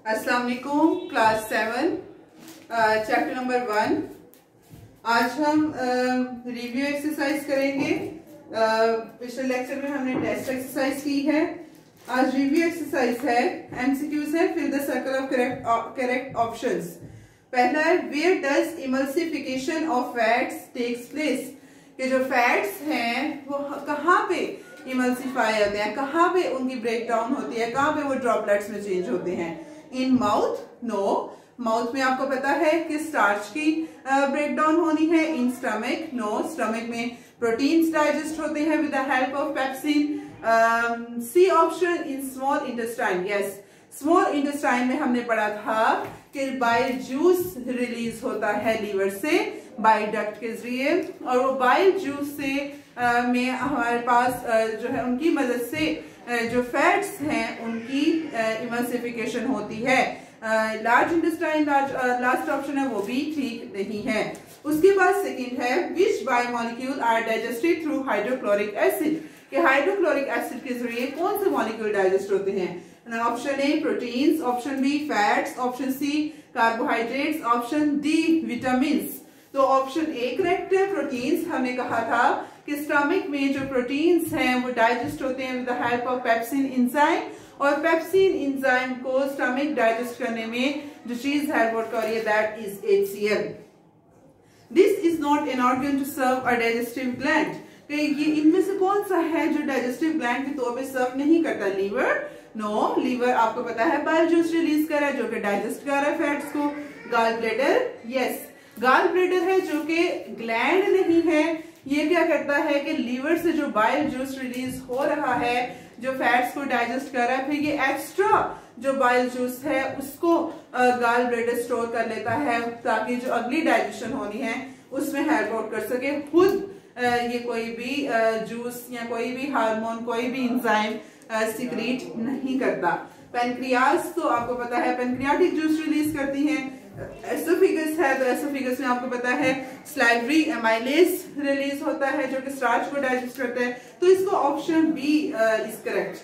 अस्सलाम वालेकुम class 7 chapter number 1। आज हम रिव्यू एक्सरसाइज करेंगे। पिछले लेक्चर में हमने टेस्ट एक्सरसाइज की है। आज रिव्यू एक्सरसाइज है, एमसीक्यूज है। Fill the circle of correct options. पहला है where does emulsification of fats takes place. कि जो फैट्स हैं वो कहाँ पे इमल्सिफाई होते हैं, कहाँ पे उनकी ब्रेकडाउन होती है, कहाँ पे वो ड्रॉपलेट्स में चेंज होते हैं। इन माउथ, नो, माउथ में आपको पता है कि स्टार्च की ब्रेकडाउन होनी है। इन स्टमक, नो, स्टमक में प्रोटीन्स डाइजेस्ट होते हैं with the help of pepsin. C option in small intestine, yes, small intestine में हमने पढ़ा था कि बाइल जूस रिलीज होता है लीवर से बाइल डक्ट के जरिए, और वो बाइल जूस से में हमारे पास जो है उनकी मदद से जो फैट्स हैं उनकी इमल्सिफिकेशन होती है। लार्ज इंटेस्टाइन, लास्ट ऑप्शन है, वो भी ठीक नहीं है। उसके बाद सेकंड है which biomolecule are digested through hydrochloric acid. कि हाइड्रोक्लोरिक एसिड के जरिए कौन से मॉलिक्यूल डाइजेस्ट होते हैं। Option A proteins, option B fats, option C carbohydrates, option D vitamin. तो ऑप्शन ए करेक्ट है, प्रोटीन्स। हमने कहा था कि स्टमक में जो प्रोटीन्स हैं वो डाइजेस्ट होते हैं with the help of pepsin enzyme, और पेप्सिन एंजाइम को स्टमक डाइजेस्ट करने में जो चीज हेल्प कर रही है that is HCl। This is not an organ to serve a digestive gland. ये इनमें से कौन सा है जो डाइजेस्टिव ग्लैंड के तौर पे सर्व नहीं करता। लीवर, नो, लीवर आपको पता है बाइल जूस रिलीज कर रहा है जो कि डाइजेस्ट कर रहा है फैट्स को। Gall bladder, yes, gall bladder है जो कि ग्लैंड नहीं है। ये क्या करता है कि लीवर से जो बाइल जूस रिलीज हो रहा है जो फैट्स को डाइजेस्ट कर रहा है, फिर ये एक्स्ट्रा जो बाइल जूस है उसको गाल ब्लैडर स्टोर कर लेता है ताकि जो अगली डाइजेशन होनी है उसमें हेल्प आउट कर सके। खुद ये कोई भी जूस या कोई भी हार्मोन, कोई भी एंजाइम सिक्रीट नहीं करता। पेनक्रियास तो आपको पता है पेनक्रियाटिक जूस रिलीज करती हैं। एसोफेगस है तो एसोफेगस में आपको पता है स्लाइवरी एमाइलेज रिलीज होता है जो कि स्टार्च को डाइजेस्ट करता है। तो इसको option B is correct.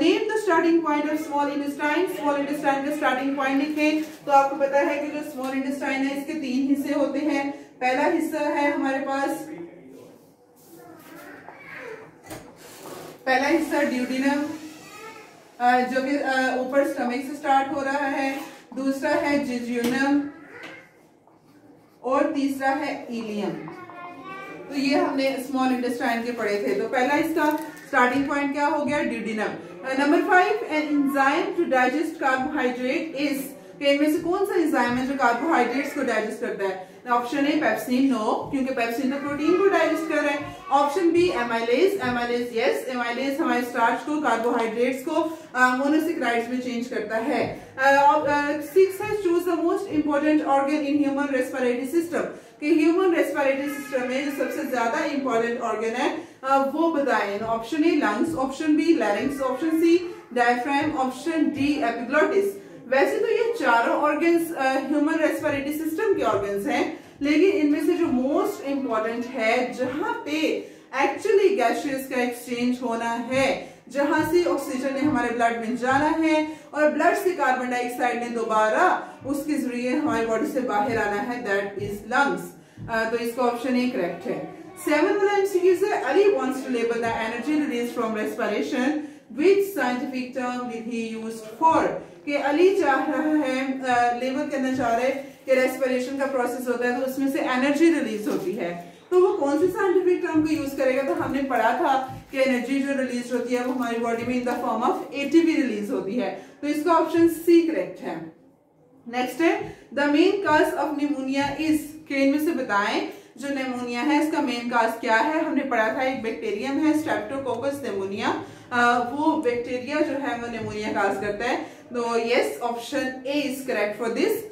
Name the starting point of small intestine. Small intestine का स्टार्टिंग पॉइंट लिखें। तो आपको पता है कि जो स्मॉल इंटेस्टाइन है इसके 3 हिस्से होते हैं। पहला हिस्सा है हमारे पास, पहला हिस्सा ड्यूडिनम जो कि ऊपर स्टमक से स्टार्ट हो रहा है। दूसरा है जिज्यूनम और तीसरा है इलियम। तो ये हमने स्मॉल इंटेस्टाइन के पढ़े थे। तो पहला इसका स्टार्टिंग पॉइंट क्या हो गया, duodenum. Number 5, an enzyme to digest carbohydrate is. इनमें से कौन सा एंजाइम है जो कार्बोहाइड्रेट्स को डाइजेस्ट करता है। ऑप्शन ए पेप्सिन, नो, क्योंकि पेप्सिन तो प्रोटीन को डाइजेस्ट कर रहा है। Option B amylase, amylase yes, amylase हमारे स्टार्च को, कार्बोहाइड्रेट्स को मोनोसेक्राइड्स में चेंज करता है। 6 है choose the most important organ in human respiratory system. कि ह्यूमन रेस्पिरेटरी सिस्टम में जो सबसे ज्यादा इंपॉर्टेंट ऑर्गन है वो बताएं। Option A lungs, option B larynx, option C diaphragm, option D epiglottis. वैसे तो ये चारों ऑर्गन्स ह्यूमन रेस्पिरेटरी सिस्टम के ऑर्गन्स हैं, लेकिन इनमें से जो मोस्ट इंपॉर्टेंट है जहां पे एक्चुअली गैसेस का एक्सचेंज होना है, जहां से ऑक्सीजन ने हमारे ब्लड में जाना है और ब्लड से कार्बन डाइऑक्साइड ने दोबारा उसके जरिए हमारी बॉडी से बाहर आना है, दैट इज लंग्स। तो इसका ऑप्शन ए करेक्ट है। 7 वाला एमसीक्यू है, Ali wants to label the energy release from respiration, which scientific term will he used for. कि अली चाह रहा है, लेबल करना चाह रहे हैं कि रेस्पिरेशन का प्रोसेस होता है तो उसमें से एनर्जी रिलीज होती है, तो वो कौन सी साइंटिफिक टर्म को यूज करेगा। तो हमने पढ़ा था कि एनर्जी जो रिलीज होती है वो हमारी बॉडी में in the form of ATP release होती है। तो इसका ऑप्शन सी करेक्ट है। नेक्स्ट है the main cause of pneumonia is. के इनमें से बताएं जो निमोनिया है इसका मेन काज क्या है। हमने पढ़ा था एक बैक्टीरियम है स्ट्रेप्टोकोकस निमोनिया, वो बैक्टीरिया जो है वो निमोनिया काज करता है। तो yes, option A is correct for this.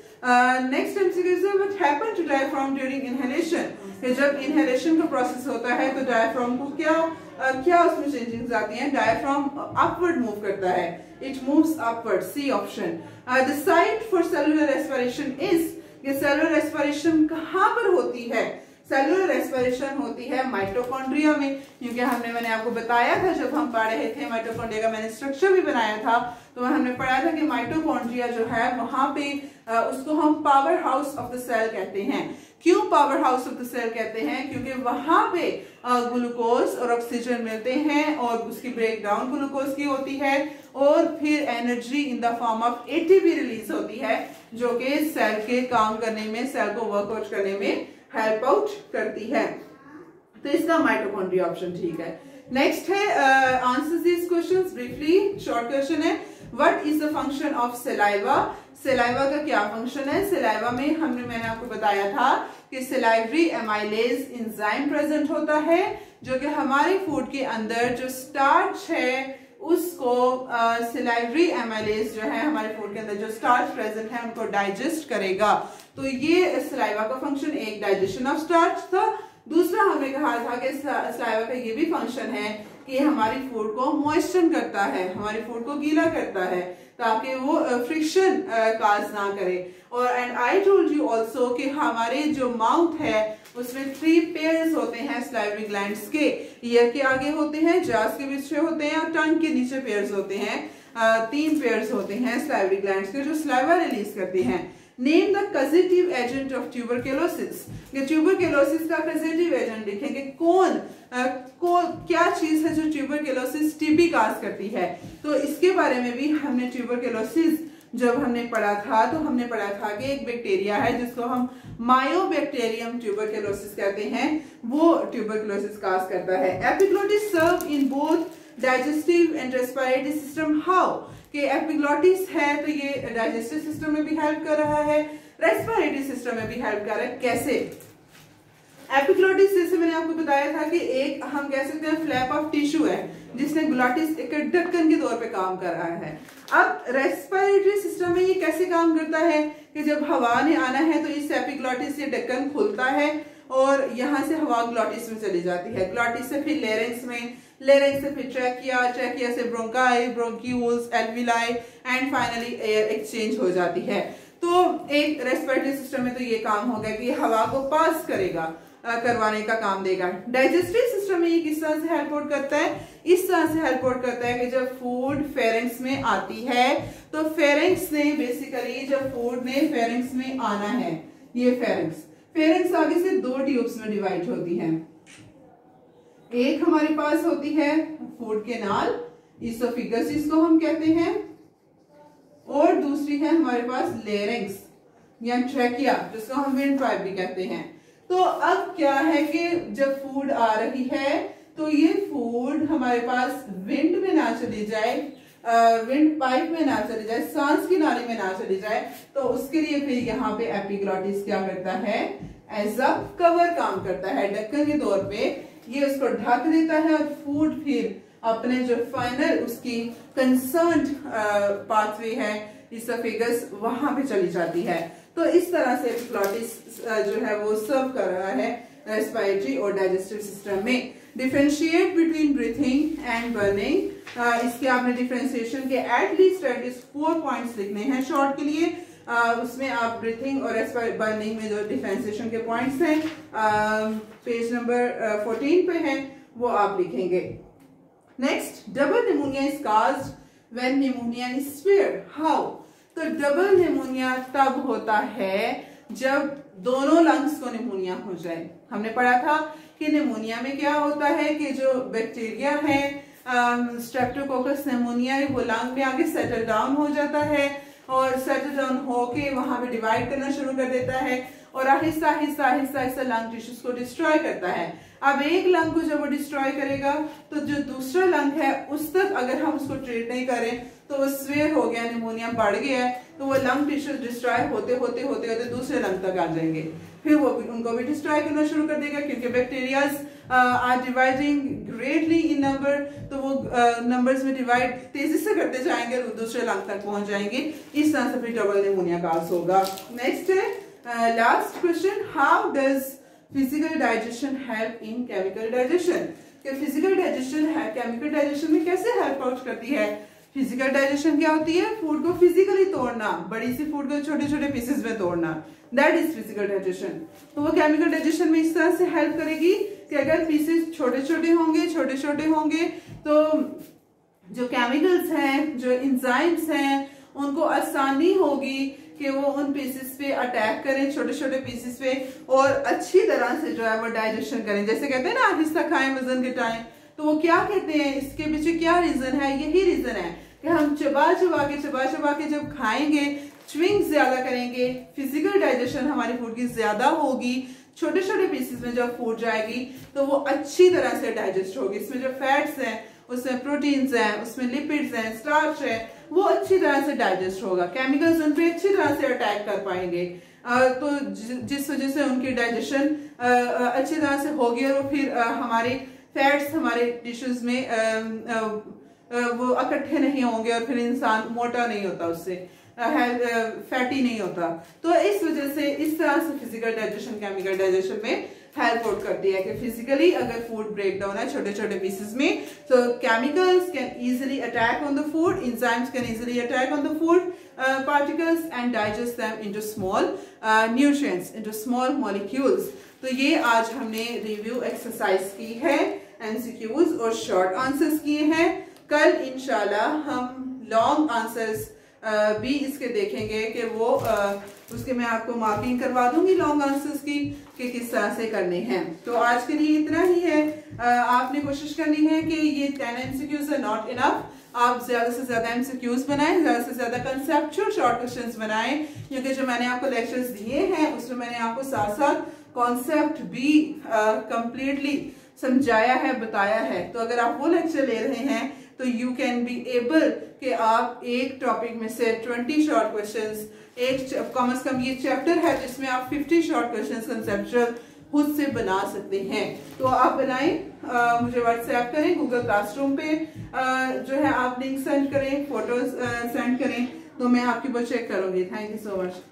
Next MCQ है what happened to diaphragm during inhalation. जब इनहेलेशन का प्रोसेस होता है तो डायफ्राम को क्या उसमें चेंजिंग्स आती हैं। डायफ्राम अपवर्ड मूव करता है, it moves upward, C option. The site for cellular respiration is. ये सेलुलर रेस्पिरेशन कहां पर होती है। सेलुलर रेस्पिरेशन होती है माइटोकॉन्ड्रिया में, क्योंकि मैंने आपको बताया था जब हम पढ़ रहे थे माइटोकॉन्ड्रिया का मैंने स्ट्रक्चर भी बनाया था, तो हमने पढ़ा था कि माइटोकॉन्ड्रिया जो है वहां पे उसको हम power house of the cell कहते हैं। क्यों power house of the cell कहते हैं? क्योंकि वहां पे ग्लूकोज और ऑक्सीजन मिलते हैं और उसकी ब्रेक डाउन ग्लूकोज की होती है और फिर energy in the form of ATP release होती है, जो कि सेल के काम करने में, सेल को वर्कआउट करने में हेल्प आउट करती है। तो इसका माइटोकॉन्ड्रिया ऑप्शन ठीक है। नेक्स्ट है answer this questions briefly. Short question है, what is the function of saliva? Saliva का क्या फंक्शन है? सलाइवा में मैंने आपको बताया था कि सलाइवरी एमाइलेज एंजाइम प्रेजेंट होता है, जो कि हमारे फूड के अंदर जो स्टार्च है उसको सलाइवरी एमाइलेज जो है हमारे फूड के अंदर जो स्टार्च प्रेजेंट है उनको डाइजेस्ट करेगा। तो ये सलाइवा का फंक्शन एक डाइजेशन ऑफ स्टार्च था। दूसरा हमने कहा था कि सलाइवा का ये भी फंक्शन है कि हमारी फूड को मॉइस्चर करता है, हमारी फूड को गीला करता है ताकि वो फ्रिक्शन काज ना करे। और and I told you also कि हमारे जो माउथ है उसमें 3 पेयर्स होते हैं सलाइवरी ग्लैंड्स के। ईयर के आगे होते हैं, जास के पीछे होते हैं और टंग के नीचे पेयर्स होते हैं। 3 पेयर्स होते हैं सलाइवरी ग्लैंड्स के जो सलाइवा रिलीज करते हैं। Name the causative agent of tuberculosis. Tuberculosis का कॉजेटिव एजेंट लिखेंगे कौन क्या चीज है जो ट्यूबरक्लोसिस टीबी काज करती है। तो इसके बारे में भी हमने ट्यूबरक्लोसिस जब हमने पढ़ा था तो हमने पढ़ा था कि एक बैक्टीरिया है जिसको हम मायोबैक्टीरियम ट्यूबरक्लोसिस कहते हैं, वो ट्यूबरक्लोसिस काज करता है। Epiglottis serve in both digestive and respiratory system. How? कि एपिग्लोटिस है तो ये डाइजेस्टिव सिस्टम में भी हेल्प कर रहा है, रेस्पिरेटरी सिस्टम में भी हेल्प कर रहा है। कैसे? एपिग्लोटिस जैसे मैंने आपको बताया था कि एक हम कह सकते हैं फ्लैप ऑफ टिश्यू है जिसने ग्लोटिस एक ढक्कन के तौर पे काम कर रहा है। अब रेस्पिरेटरी सिस्टम में ये कैसे काम करता है कि जब हवा ने आना है तो इस एपिग्लोटिस से ढक्कन खुलता है और यहाँ से हवा ग्लोटिस में चली जाती है, ग्लोटिस से फिर लेरिंक्स में, लेरिंक्स से फिर ट्रैकिया, ट्रैकिया से bronchi, bronchioles, alveoli and finally air exchange हो जाती है। तो एक रेस्पिरेटरी सिस्टम में तो ये काम होगा कि हवा को पास करेगा, करवाने का काम देगा। डाइजेस्टिव सिस्टम में ये किस तरह से हेल्प आउट करता है? इस तरह से हेल्प आउट करता है कि जब फूड फेरेंक्स में आती है तो फेरेंक्स ने बेसिकली जब फूड ने फेरेंक्स में आना है, ये फेरेंक्स आगे से 2 ट्यूब्स में डिवाइड होती है। एक हमारे पास होती है फूड केनाल, इसोफिगस जिसको हम कहते हैं, और दूसरी है हमारे पास लेरिंक्स या ट्रैकिया जिसको हम विंड पाइप भी कहते हैं। तो अब क्या है कि जब फूड आ रही है तो ये फूड हमारे पास विंड में ना चली जाए, विंड पाइप में ना चली जाए, सांस की नाली में ना चली जाए, तो उसके लिए फिर यहाँ पे एपिग्लोटिस क्या करता है? एज अ कवर काम करता है, ढक्कन के तौर पे ये उसको ढक देता है और फूड फिर अपने जो फाइनल उसकी कंसर्न्ड पाथवे है इसोफेगस वहां पे चली जाती है। तो इस तरह से एपिग्लोटिस जो है वो सर्व कर रहा है रेस्पिरेटरी और डाइजेस्टिव सिस्टम में। Differentiate between breathing and burning. इसके आपने डिफरेंशिएशन के एटलीस्ट 4 पॉइंट्स लिखने हैं शॉर्ट के लिए। उसमें आप ब्रीथिंग और बर्निंग में जो डिफरेंशिएशन के पॉइंट्स हैं पेज नंबर 14 पे हैं वो आप लिखेंगे। Next, double pneumonia is caused when pneumonia is spared. How? तो डबल निमोनिया तब होता है जब दोनों लंग्स को निमोनिया हो जाए। हमने पढ़ा था कि निमोनिया में क्या होता है कि जो बैक्टीरिया है स्ट्रेप्टोकोकस निमोनिया वो लंग में आगे सेटल डाउन हो जाता है और सेटल डाउन होके वहां पे डिवाइड करना शुरू कर देता है और आहिस्ता आहिस्ता आहिस्ता आहिस्ता लंग टिश्यूज को डिस्ट्रॉय करता है। अब एक लंग को जब वो डिस्ट्रॉय करेगा तो जो दूसरा लंग है उस तक अगर हम उसको ट्रीट नहीं करें तो वो स्वेयर हो गया, निमोनिया बढ़ गया है, तो वो लंग टिश्यू डिस्ट्रॉय होते होते होते होते दूसरे लंग तक आ जाएंगे, फिर वो उनको भी डिस्ट्रॉय करना शुरू कर देगा क्योंकि bacterias are dividing greatly in number, तो वो नंबर्स में डिवाइड तेजी से करते जाएंगे और दूसरे लंग तक पहुंच जाएंगे। इस तरह से फिर डबल निमोनिया काज होगा। नेक्स्ट है last question, how does physical digestion help in chemical digestion? कि फिजिकल डाइजेशन है केमिकल डाइजेशन में कैसे हेल्प आउट करती है? फिजिकल डाइजेशन क्या होती है? फूड को फिजिकली तोड़ना, बड़ी सी फूड को छोटे छोटे पीसेस में तोड़ना, दैट इज फिजिकल डाइजेशन। तो वो केमिकल डाइजेशन में इस तरह से हेल्प करेगी कि अगर पीसेस छोटे छोटे होंगे तो जो केमिकल्स हैं, जो एंजाइम्स हैं, उनको आसानी होगी कि वो उन पीसेस पे अटैक करें, छोटे छोटे पीसेस पे, और अच्छी तरह से जो है वो डाइजेशन करें। जैसे कहते हैं ना आहिस्ता खाएं वजन घटाएं, तो वो क्या कहते हैं, इसके पीछे क्या रीजन है? यही रीजन है कि हम चबा चबा के जब खाएंगे, च्विंग ज्यादा करेंगे, फिजिकल डाइजेशन हमारी फूड की ज्यादा होगी, छोटे छोटे पीसेस में जब फूड जाएगी तो वो अच्छी तरह से डाइजेस्ट होगी। इसमें जो फैट्स हैं, उसमें प्रोटीन्स हैं, उसमें लिपिड्स हैं, स्टार्च है, वो अच्छी तरह से डाइजेस्ट होगा, केमिकल्स उन पे अच्छी तरह से अटैक कर पाएंगे। तो जिस वजह से उनकी डाइजेशन अच्छी तरह से होगी और फिर हमारे फैट्स हमारे टिश्यूज में वो इकट्ठे नहीं होंगे और फिर इंसान मोटा नहीं होता, उससे फैटी नहीं होता। तो इस वजह से इस तरह से फिजिकल डाइजेशन केमिकल डाइजेशन में हेल्प आउट करती है कि फिजिकली अगर फूड ब्रेक डाउन है छोटे छोटे पीसेस में, तो chemicals can easily attack on the food, enzymes can easily attack on the food particles and digest them into small nutrients, into small molecules. तो ये आज हमने रिव्यू एक्सरसाइज की है, एमसीक्यूज और शॉर्ट आंसर्स किए हैं। कल इंशाल्लाह हम लॉन्ग आंसर्स भी इसके देखेंगे कि वो उसके मैं आपको मार्किंग करवा दूंगी लॉन्ग आंसर्स की कि किस तरह से करने हैं। तो आज के लिए इतना ही है। आपने कोशिश करनी है कि ये 10 एमसीक्यूज आर नॉट इनफ, आप ज्यादा से ज्यादा एमसीक्यूज बनाएं, ज्यादा से ज्यादा कंसेप्चुअल शॉर्ट क्वेश्चंस बनाएं, क्योंकि जो मैंने आपको लेक्चर्स दिए हैं उसमें मैंने आपको साथ साथ कॉन्सेप्ट भी कंप्लीटली समझाया है, बताया है। तो अगर आप वो लेक्चर ले रहे हैं तो यू कैन बी एबल कि आप एक टॉपिक में से 20 शॉर्ट क्वेश्चंस, एक कम से कम ये चैप्टर है जिसमें आप 50 शॉर्ट क्वेश्चंस कंसेप्चुअल खुद से बना सकते हैं। तो आप बनाएं, मुझे व्हाट्सएप करें, गूगल क्लासरूम पे जो है आप लिंक सेंड करें, फोटोज सेंड करें, तो मैं आपकी वो चेक करूंगी। Thank you so much.